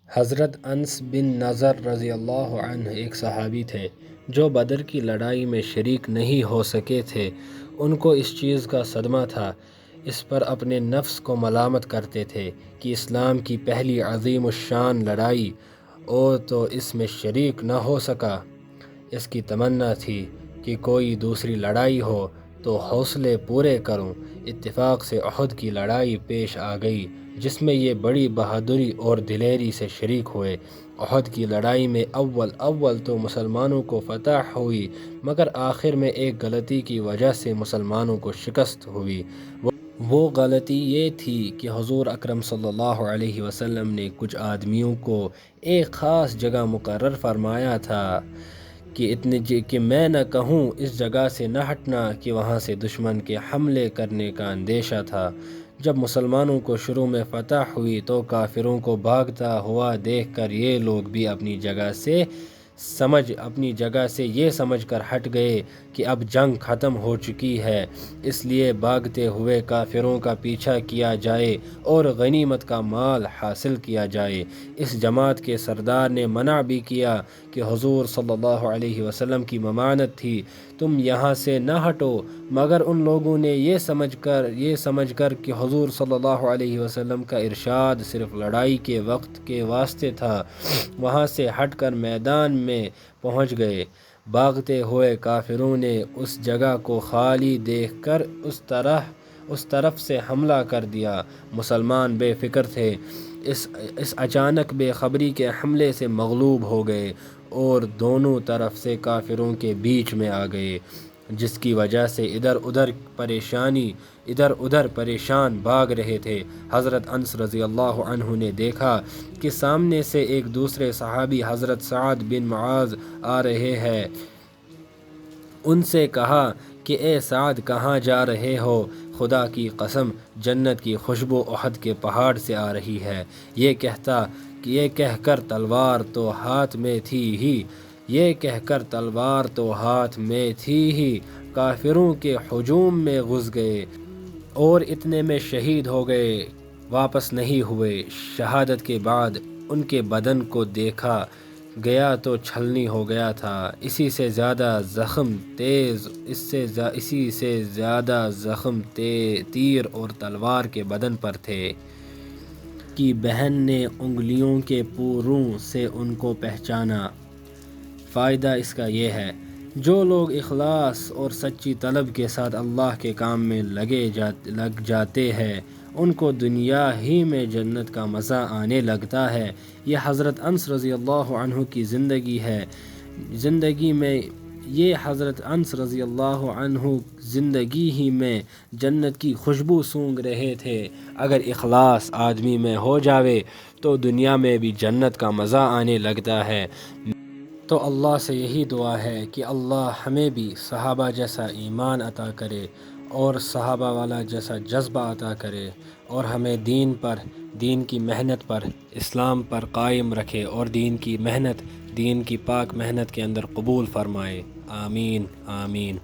حضرت انس بن نضر رضی اللہ عنہ ایک صحابی تھے جو بدر کی لڑائی میں شریک نہیں ہو سکے تھے۔ ان کو اس چیز کا صدمہ تھا، اس پر اپنے نفس کو ملامت کرتے تھے کہ اسلام کی پہلی عظیم الشان لڑائی اور تو اس میں شریک نہ ہو سکا۔ اس کی تمنا تھی کہ کوئی دوسری لڑائی ہو تو حوصلے پورے کروں۔ اتفاق سے احد کی لڑائی پیش آ گئی جس میں یہ بڑی بہادری اور دلیری سے شریک ہوئے۔ احد کی لڑائی میں اول تو مسلمانوں کو فتح ہوئی، مگر آخر میں ایک غلطی کی وجہ سے مسلمانوں کو شکست ہوئی۔ وہ غلطی یہ تھی کہ حضور اکرم صلی اللہ علیہ وسلم نے کچھ آدمیوں کو ایک خاص جگہ مقرر فرمایا تھا کہ میں نہ کہوں اس جگہ سے نہ ہٹنا، کہ وہاں سے دشمن کے حملے کرنے کا اندیشہ تھا۔ جب مسلمانوں کو شروع میں فتح ہوئی تو کافروں کو بھاگتا ہوا دیکھ کر یہ لوگ بھی اپنی جگہ سے یہ سمجھ کر ہٹ گئے کہ اب جنگ ختم ہو چکی ہے، اس لیے بھاگتے ہوئے کافروں کا پیچھا کیا جائے اور غنیمت کا مال حاصل کیا جائے۔ اس جماعت کے سردار نے منع بھی کیا کہ حضور صلی اللہ علیہ وسلم کی ممانعت تھی، تم یہاں سے نہ ہٹو، مگر ان لوگوں نے یہ سمجھ کر کہ حضور صلی اللہ علیہ وسلم کا ارشاد صرف لڑائی کے وقت کے واسطے تھا، وہاں سے ہٹ کر میدان میں پہنچ گئے۔ بھاگتے ہوئے کافروں نے اس جگہ کو خالی دیکھ کر اس طرف سے حملہ کر دیا۔ مسلمان بے فکر تھے، اس اچانک بے خبری کے حملے سے مغلوب ہو گئے اور دونوں طرف سے کافروں کے بیچ میں آ گئے، جس کی وجہ سے ادھر ادھر پریشان بھاگ رہے تھے۔ حضرت انس رضی اللہ عنہ نے دیکھا کہ سامنے سے ایک دوسرے صحابی حضرت سعد بن معاذ آ رہے ہیں۔ ان سے کہا کہ اے سعد، کہاں جا رہے ہو؟ خدا کی قسم، جنت کی خوشبو احد کے پہاڑ سے آ رہی ہے۔ یہ کہہ کر تلوار تو ہاتھ میں تھی ہی کافروں کے ہجوم میں گھس گئے اور اتنے میں شہید ہو گئے، واپس نہیں ہوئے۔ شہادت کے بعد ان کے بدن کو دیکھا گیا تو چھلنی ہو گیا تھا۔ اسی سے زیادہ زخم تیر اور تلوار کے بدن پر تھے۔ کی بہن نے انگلیوں کے پوروں سے ان کو پہچانا۔ فائدہ اس کا یہ ہے، جو لوگ اخلاص اور سچی طلب کے ساتھ اللہ کے کام میں لگ جاتے ہیں، ان کو دنیا ہی میں جنت کا مزہ آنے لگتا ہے۔ یہ حضرت انس رضی اللہ عنہ کی زندگی ہی میں جنت کی خوشبو سونگھ رہے تھے۔ اگر اخلاص آدمی میں ہو جاوے تو دنیا میں بھی جنت کا مزہ آنے لگتا ہے۔ تو اللہ سے یہی دعا ہے کہ اللہ ہمیں بھی صحابہ جیسا ایمان عطا کرے اور صحابہ والا جیسا جذبہ عطا کرے، اور ہمیں دین کی محنت پر، اسلام پر قائم رکھے اور دین کی پاک محنت کے اندر قبول فرمائے۔ آمین آمین۔